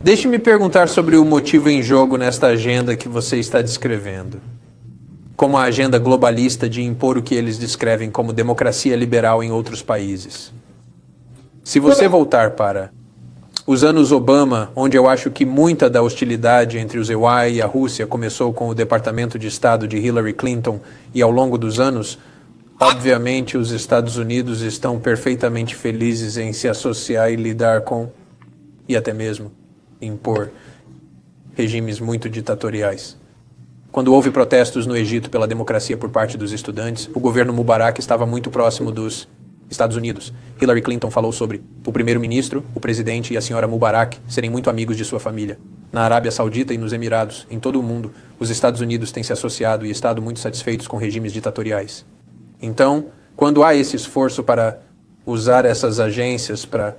Deixe-me perguntar sobre o motivo em jogo nesta agenda que você está descrevendo. Como a agenda globalista de impor o que eles descrevem como democracia liberal em outros países. Se você voltar para os anos Obama, onde eu acho que muita da hostilidade entre os EUA e a Rússia começou com o Departamento de Estado de Hillary Clinton e ao longo dos anos, obviamente os Estados Unidos estão perfeitamente felizes em se associar e lidar com, e até mesmo impor, regimes muito ditatoriais. Quando houve protestos no Egito pela democracia por parte dos estudantes, o governo Mubarak estava muito próximo dos Estados Unidos. Hillary Clinton falou sobre o primeiro-ministro, o presidente e a senhora Mubarak serem muito amigos de sua família. Na Arábia Saudita e nos Emirados, em todo o mundo, os Estados Unidos têm se associado e estado muito satisfeitos com regimes ditatoriais. Então, quando há esse esforço para usar essas agências para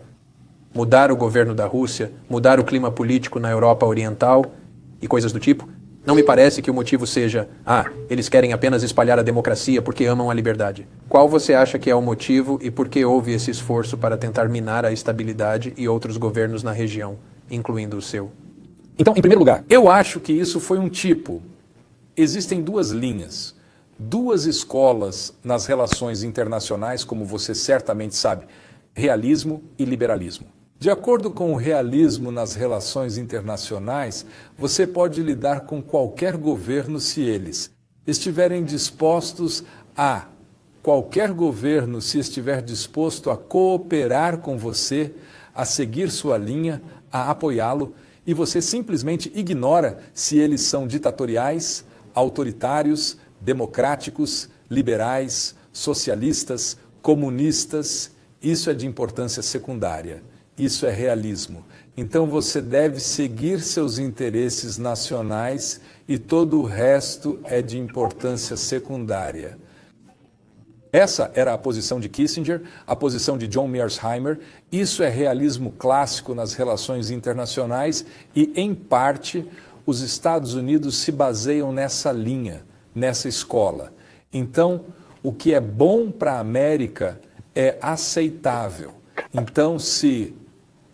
mudar o governo da Rússia, mudar o clima político na Europa Oriental e coisas do tipo, não me parece que o motivo seja, eles querem apenas espalhar a democracia porque amam a liberdade. Qual você acha que é o motivo e por que houve esse esforço para tentar minar a estabilidade e outros governos na região, incluindo o seu? Então, em primeiro lugar, eu acho que isso foi um tipo. Existem duas linhas, duas escolas nas relações internacionais, como você certamente sabe, realismo e liberalismo. De acordo com o realismo nas relações internacionais, você pode lidar com qualquer governo se eles estiverem dispostos a, qualquer governo se estiver disposto a cooperar com você, a seguir sua linha, a apoiá-lo, e você simplesmente ignora se eles são ditatoriais, autoritários, democráticos, liberais, socialistas, comunistas. Isso é de importância secundária. Isso é realismo. Então você deve seguir seus interesses nacionais e todo o resto é de importância secundária. Essa era a posição de Kissinger, a posição de John Mearsheimer. Isso é realismo clássico nas relações internacionais e, em parte, os Estados Unidos se baseiam nessa linha, nessa escola. Então, o que é bom para a América é aceitável. Então, se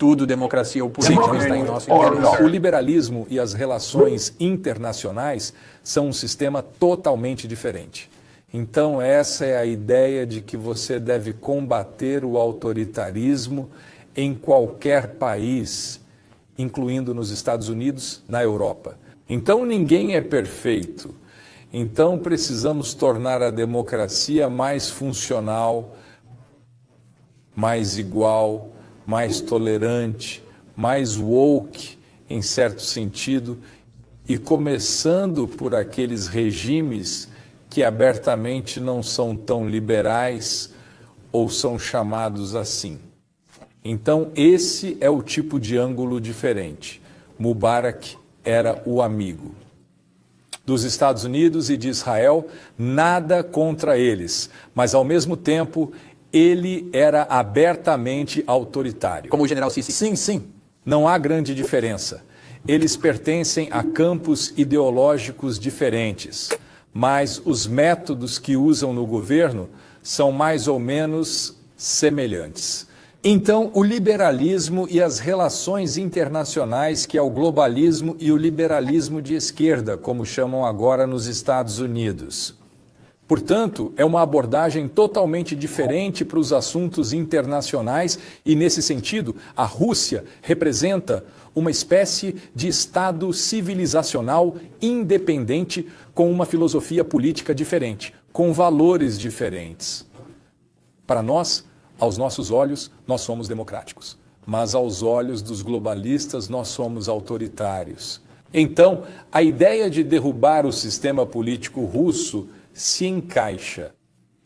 tudo democracia ou política está em nosso interesse. O liberalismo e as relações internacionais são um sistema totalmente diferente. Então, essa é a ideia de que você deve combater o autoritarismo em qualquer país, incluindo nos Estados Unidos, na Europa. Então, ninguém é perfeito. Então, precisamos tornar a democracia mais funcional, mais igual, mais tolerante, mais woke, em certo sentido, e começando por aqueles regimes que abertamente não são tão liberais ou são chamados assim. Então, esse é o tipo de ângulo diferente. Mubarak era o amigo dos Estados Unidos e de Israel, nada contra eles, mas ao mesmo tempo ele era abertamente autoritário. Como o general Sisi. Sim. Não há grande diferença. Eles pertencem a campos ideológicos diferentes, mas os métodos que usam no governo são mais ou menos semelhantes. Então, o liberalismo e as relações internacionais, que é o globalismo e o liberalismo de esquerda, como chamam agora nos Estados Unidos. Portanto, é uma abordagem totalmente diferente para os assuntos internacionais e, nesse sentido, a Rússia representa uma espécie de Estado civilizacional independente com uma filosofia política diferente, com valores diferentes. Para nós, aos nossos olhos, nós somos democráticos, mas aos olhos dos globalistas, nós somos autoritários. Então, a ideia de derrubar o sistema político russo se encaixa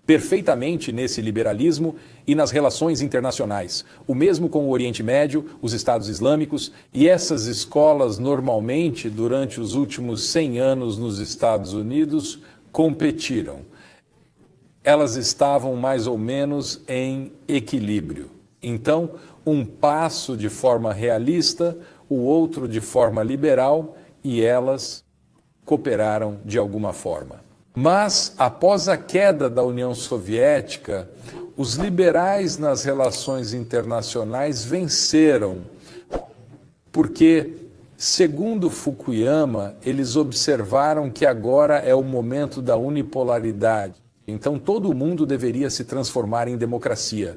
perfeitamente nesse liberalismo e nas relações internacionais. O mesmo com o Oriente Médio, os Estados Islâmicos, e essas escolas normalmente, durante os últimos 100 anos nos Estados Unidos, competiram. Elas estavam mais ou menos em equilíbrio. Então, um passo de forma realista, o outro de forma liberal, e elas cooperaram de alguma forma. Mas, após a queda da União Soviética, os liberais nas relações internacionais venceram porque, segundo Fukuyama, eles observaram que agora é o momento da unipolaridade. Então, todo mundo deveria se transformar em democracia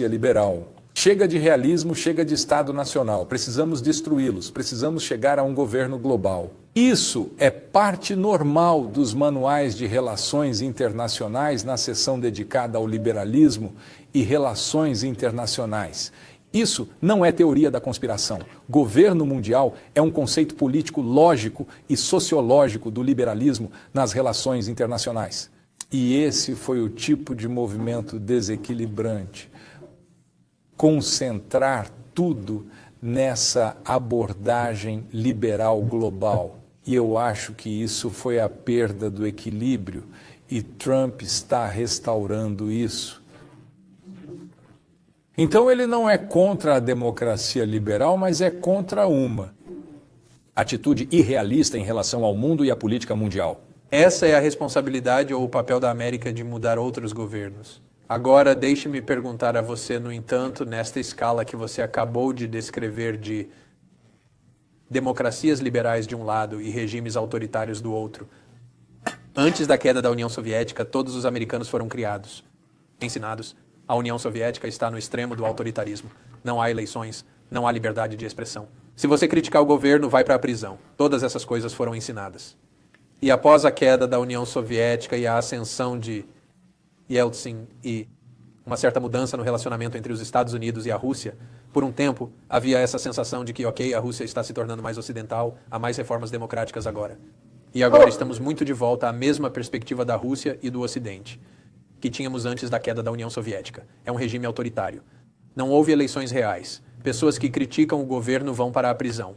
liberal. Chega de realismo, chega de Estado nacional. Precisamos destruí-los, precisamos chegar a um governo global. Isso é parte normal dos manuais de relações internacionais na seção dedicada ao liberalismo e relações internacionais. Isso não é teoria da conspiração. Governo mundial é um conceito político lógico e sociológico do liberalismo nas relações internacionais. E esse foi o tipo de movimento desequilibrante. Concentrar tudo nessa abordagem liberal global. E eu acho que isso foi a perda do equilíbrio e Trump está restaurando isso. Então ele não é contra a democracia liberal, mas é contra uma atitude irrealista em relação ao mundo e à política mundial. Essa é a responsabilidade ou o papel da América de mudar outros governos. Agora, deixe-me perguntar a você, no entanto, nesta escala que você acabou de descrever de democracias liberais de um lado e regimes autoritários do outro. Antes da queda da União Soviética, todos os americanos foram criados, ensinados. A União Soviética está no extremo do autoritarismo. Não há eleições, não há liberdade de expressão. Se você criticar o governo, vai para a prisão. Todas essas coisas foram ensinadas. E após a queda da União Soviética e a ascensão de Yeltsin e uma certa mudança no relacionamento entre os Estados Unidos e a Rússia, por um tempo havia essa sensação de que, a Rússia está se tornando mais ocidental, há mais reformas democráticas agora. E agora estamos muito de volta à mesma perspectiva da Rússia e do Ocidente, que tínhamos antes da queda da União Soviética. É um regime autoritário. Não houve eleições reais. Pessoas que criticam o governo vão para a prisão.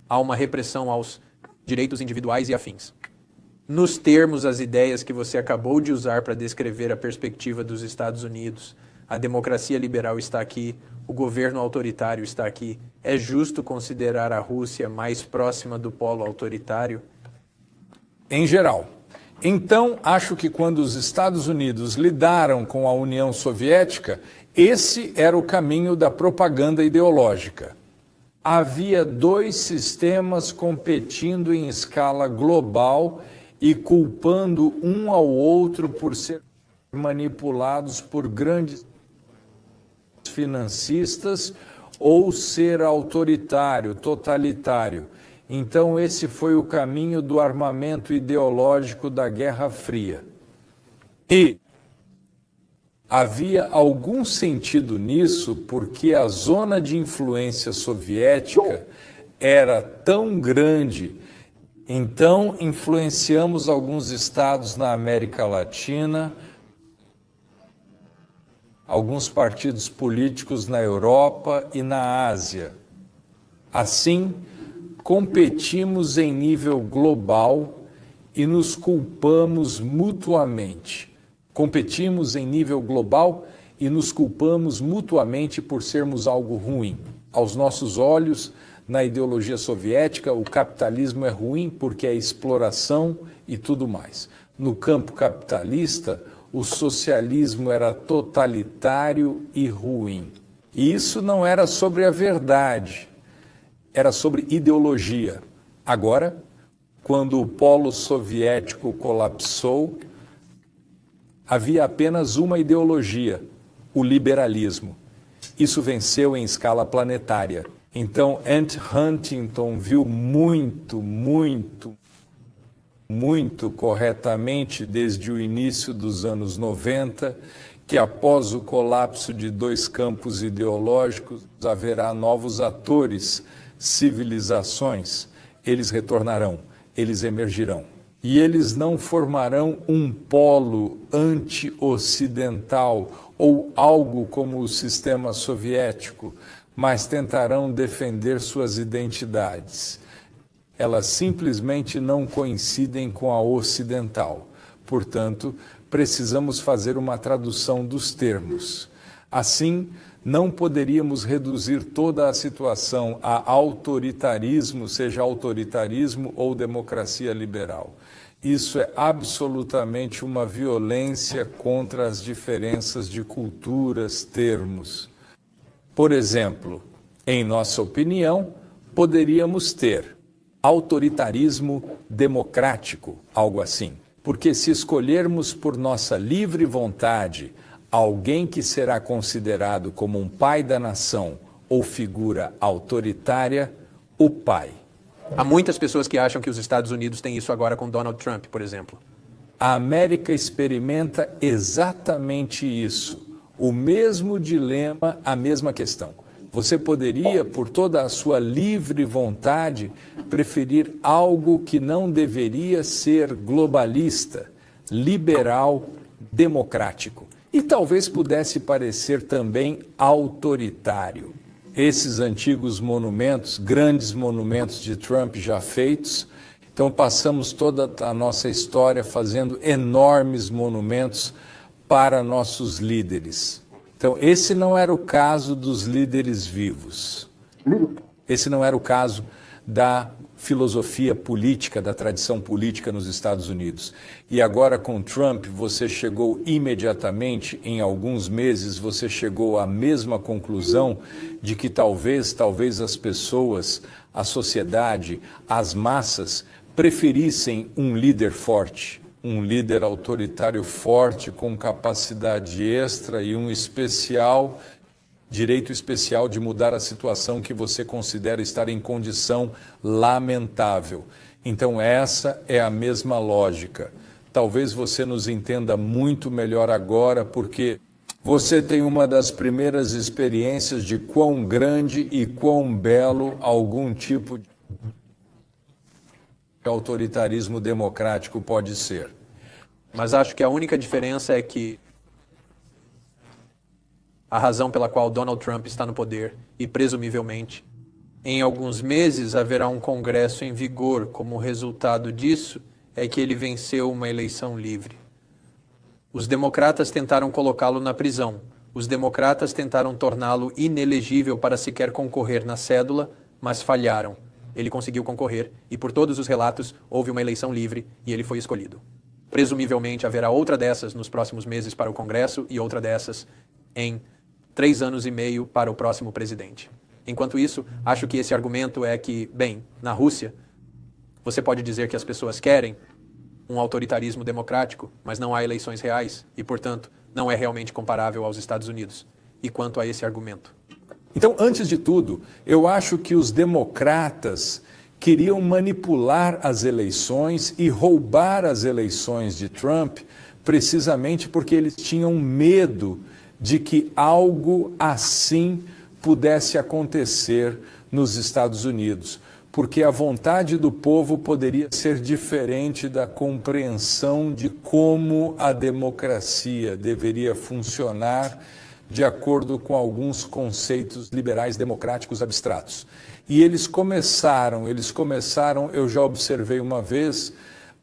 Há uma repressão aos direitos individuais e afins. Nos termos, as ideias que você acabou de usar para descrever a perspectiva dos Estados Unidos, a democracia liberal está aqui, o governo autoritário está aqui. É justo considerar a Rússia mais próxima do polo autoritário? Em geral. Então, acho que quando os Estados Unidos lidaram com a União Soviética, esse era o caminho da propaganda ideológica. Havia dois sistemas competindo em escala global e culpando um ao outro por ser manipulados por grandes financistas ou ser autoritário, totalitário. Então esse foi o caminho do armamento ideológico da Guerra Fria. E havia algum sentido nisso porque a zona de influência soviética era tão grande. Então, influenciamos alguns estados na América Latina, alguns partidos políticos na Europa e na Ásia. Assim, competimos em nível global e nos culpamos mutuamente. Competimos em nível global e nos culpamos mutuamente por sermos algo ruim. Aos nossos olhos, na ideologia soviética, o capitalismo é ruim porque é exploração e tudo mais. No campo capitalista, o socialismo era totalitário e ruim. E isso não era sobre a verdade, era sobre ideologia. Agora, quando o polo soviético colapsou, havia apenas uma ideologia, o liberalismo. Isso venceu em escala planetária. Então, Ant Huntington viu muito corretamente, desde o início dos anos 90, que após o colapso de dois campos ideológicos, haverá novos atores, civilizações. Eles retornarão, eles emergirão. E eles não formarão um polo anti-ocidental ou algo como o sistema soviético, mas tentarão defender suas identidades. Elas simplesmente não coincidem com a ocidental. Portanto, precisamos fazer uma tradução dos termos. Assim, não poderíamos reduzir toda a situação a autoritarismo, seja autoritarismo ou democracia liberal. Isso é absolutamente uma violência contra as diferenças de culturas, termos. Por exemplo, Em nossa opinião, poderíamos ter autoritarismo democrático, algo assim. Porque se escolhermos por nossa livre vontade alguém que será considerado como um pai da nação ou figura autoritária, o pai. Há muitas pessoas que acham que os Estados Unidos têm isso agora com Donald Trump, por exemplo. A América experimenta exatamente isso. O mesmo dilema, a mesma questão. Você poderia, por toda a sua livre vontade, preferir algo que não deveria ser globalista, liberal, democrático. E talvez pudesse parecer também autoritário. Esses antigos monumentos, grandes monumentos de Trump já feitos, então passamos toda a nossa história fazendo enormes monumentos para nossos líderes. Então, esse não era o caso dos líderes vivos. Esse não era o caso da filosofia política, da tradição política nos Estados Unidos. E agora com Trump, você chegou imediatamente, em alguns meses, você chegou à mesma conclusão de que talvez as pessoas, a sociedade, as massas, preferissem um líder forte, um líder autoritário forte, com capacidade extra e um direito especial de mudar a situação que você considera estar em condição lamentável. Então essa é a mesma lógica. Talvez você nos entenda muito melhor agora, porque você tem uma das primeiras experiências de quão grande e quão belo algum tipo de autoritarismo democrático pode ser. Mas acho que a única diferença é que a razão pela qual Donald Trump está no poder e, presumivelmente, em alguns meses haverá um Congresso em vigor como resultado disso, é que ele venceu uma eleição livre. Os democratas tentaram colocá-lo na prisão. Os democratas tentaram torná-lo inelegível para sequer concorrer na cédula, mas falharam. Ele conseguiu concorrer e, por todos os relatos, houve uma eleição livre e ele foi escolhido. Presumivelmente haverá outra dessas nos próximos meses para o Congresso e outra dessas em 3 anos e meio para o próximo presidente. Enquanto isso, acho que esse argumento é que, bem, na Rússia, você pode dizer que as pessoas querem um autoritarismo democrático, mas não há eleições reais e, portanto, não é realmente comparável aos Estados Unidos. E quanto a esse argumento? Então, antes de tudo, eu acho que os democratas queriam manipular as eleições e roubar as eleições de Trump, precisamente porque eles tinham medo de que algo assim pudesse acontecer nos Estados Unidos, porque a vontade do povo poderia ser diferente da compreensão de como a democracia deveria funcionar de acordo com alguns conceitos liberais democráticos abstratos. E eles começaram, eu já observei uma vez,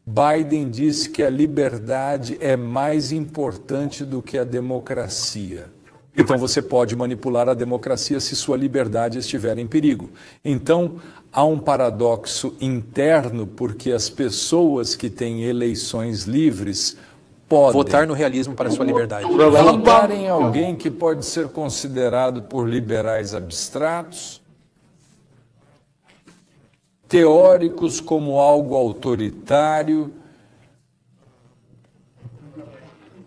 Biden disse que a liberdade é mais importante do que a democracia. Então você pode manipular a democracia se sua liberdade estiver em perigo. Então há um paradoxo interno, porque as pessoas que têm eleições livres podem votar no realismo para sua liberdade. Votar em alguém que pode ser considerado por liberais abstratos, teóricos como algo autoritário,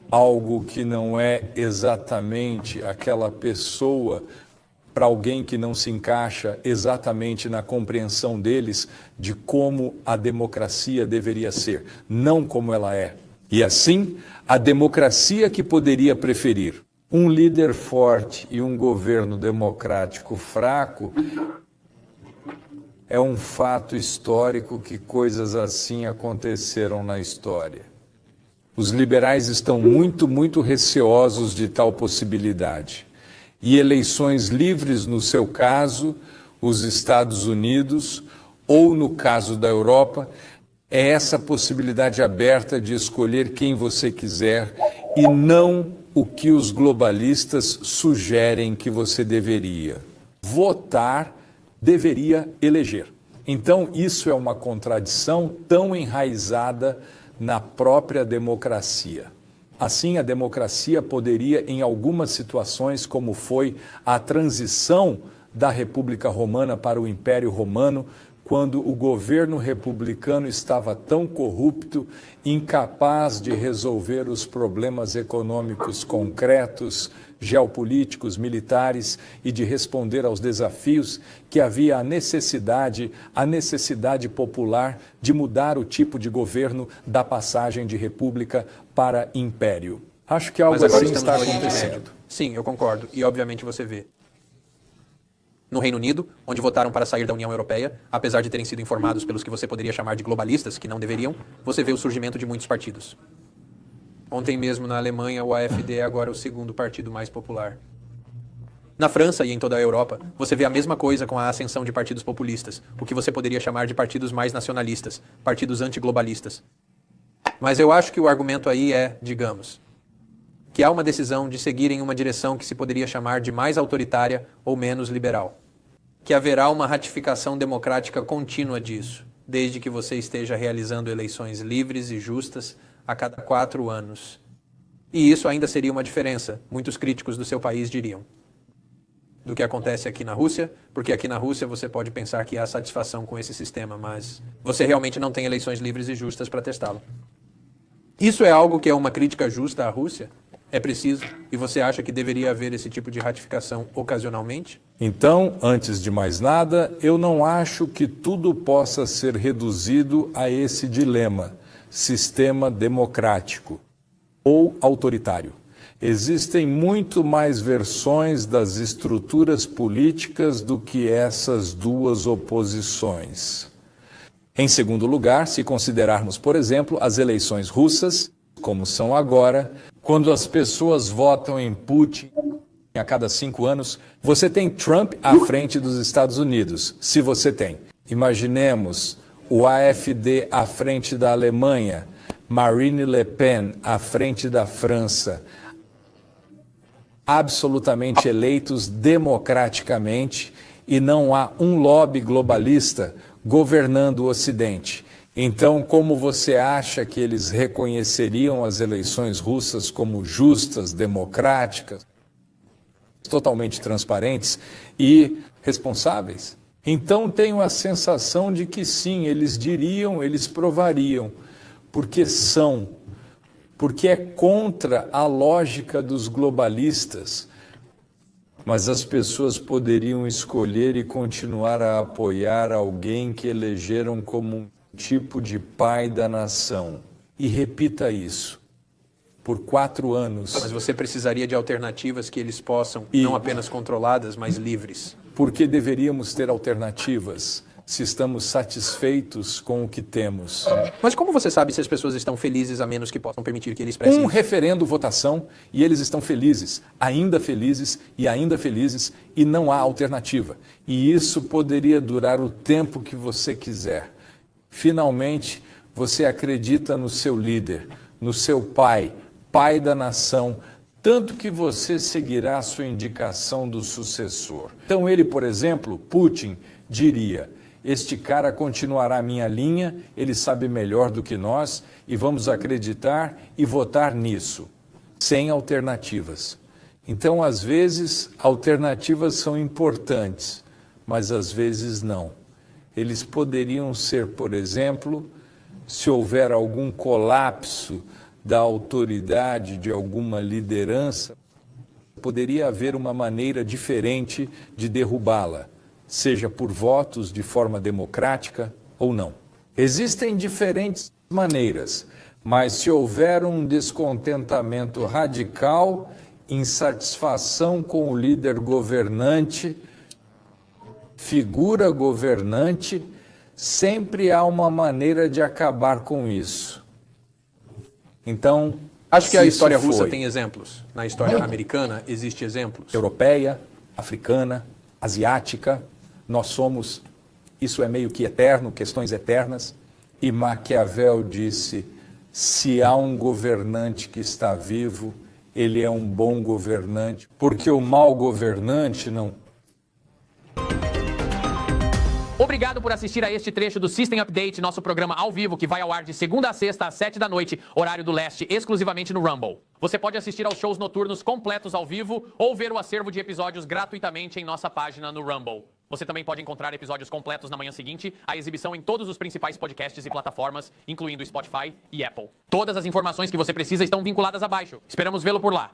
algo que não é exatamente aquela pessoa, para alguém que não se encaixa exatamente na compreensão deles de como a democracia deveria ser, não como ela é. E assim, a democracia que poderia preferir um líder forte e um governo democrático fraco, é um fato histórico que coisas assim aconteceram na história. Os liberais estão muito receosos de tal possibilidade. E eleições livres, no seu caso, os Estados Unidos, ou no caso da Europa, é essa possibilidade aberta de escolher quem você quiser e não o que os globalistas sugerem que você deveria. Votar deveria eleger. Então, isso é uma contradição tão enraizada na própria democracia. Assim, a democracia poderia, em algumas situações, como foi a transição da República Romana para o Império Romano, quando o governo republicano estava tão corrupto, incapaz de resolver os problemas econômicos concretos, geopolíticos, militares e de responder aos desafios, que havia a necessidade popular de mudar o tipo de governo da passagem de república para império. Acho que algo assim está acontecendo. Sim, eu concordo. E obviamente você vê no Reino Unido, onde votaram para sair da União Europeia, apesar de terem sido informados pelos que você poderia chamar de globalistas, que não deveriam, você vê o surgimento de muitos partidos. Ontem mesmo, na Alemanha, o AfD é agora o segundo partido mais popular. Na França e em toda a Europa, você vê a mesma coisa com a ascensão de partidos populistas, o que você poderia chamar de partidos mais nacionalistas, partidos antiglobalistas. Mas eu acho que o argumento aí é, digamos, que há uma decisão de seguir em uma direção que se poderia chamar de mais autoritária ou menos liberal. Que haverá uma ratificação democrática contínua disso, desde que você esteja realizando eleições livres e justas a cada 4 anos. E isso ainda seria uma diferença, muitos críticos do seu país diriam, do que acontece aqui na Rússia, porque aqui na Rússia você pode pensar que há satisfação com esse sistema, mas você realmente não tem eleições livres e justas para testá-lo. Isso é algo que é uma crítica justa à Rússia? É preciso? E você acha que deveria haver esse tipo de ratificação ocasionalmente? Então, antes de mais nada, eu não acho que tudo possa ser reduzido a esse dilema, sistema democrático ou autoritário. Existem muito mais versões das estruturas políticas do que essas duas oposições. Em segundo lugar, se considerarmos, por exemplo, as eleições russas, como são agora, quando as pessoas votam em Putin a cada 5 anos, você tem Trump à frente dos Estados Unidos, se você tem. Imaginemos o AfD à frente da Alemanha, Marine Le Pen à frente da França, absolutamente eleitos democraticamente, e não há um lobby globalista governando o Ocidente. Então, como você acha que eles reconheceriam as eleições russas como justas, democráticas, totalmente transparentes e responsáveis? Então, tenho a sensação de que sim, eles diriam, eles provariam, porque é contra a lógica dos globalistas. Mas as pessoas poderiam escolher e continuar a apoiar alguém que elegeram como um tipo de pai da nação. E repita isso por 4 anos. Mas você precisaria de alternativas que eles possam, não apenas controladas, mas livres. Por que deveríamos ter alternativas se estamos satisfeitos com o que temos? Mas como você sabe se as pessoas estão felizes a menos que possam permitir que eles expressem isso? Referendo, votação, e eles estão felizes, ainda felizes, e não há alternativa. E isso poderia durar o tempo que você quiser. Finalmente, você acredita no seu líder, no seu pai da nação, tanto que você seguirá a sua indicação do sucessor. Então ele, por exemplo, Putin, diria: este cara continuará a minha linha, ele sabe melhor do que nós e vamos acreditar e votar nisso, sem alternativas. Então, às vezes, alternativas são importantes, mas às vezes não. Eles poderiam ser, por exemplo, se houver algum colapso da autoridade de alguma liderança, poderia haver uma maneira diferente de derrubá-la, seja por votos de forma democrática ou não. Existem diferentes maneiras, mas se houver um descontentamento radical, insatisfação com o líder governante, figura governante, sempre há uma maneira de acabar com isso. Então, acho que a história russa tem exemplos. Na história americana existe exemplos. Europeia, africana, asiática, nós somos, isso é meio que eterno, questões eternas. E Maquiavel disse: se há um governante que está vivo, ele é um bom governante, porque o mau governante não Obrigado por assistir a este trecho do System Update, nosso programa ao vivo que vai ao ar de segunda a sexta às 7 da noite, horário do leste, exclusivamente no Rumble. Você pode assistir aos shows noturnos completos ao vivo ou ver o acervo de episódios gratuitamente em nossa página no Rumble. Você também pode encontrar episódios completos na manhã seguinte, a exibição em todos os principais podcasts e plataformas, incluindo Spotify e Apple. Todas as informações que você precisa estão vinculadas abaixo. Esperamos vê-lo por lá.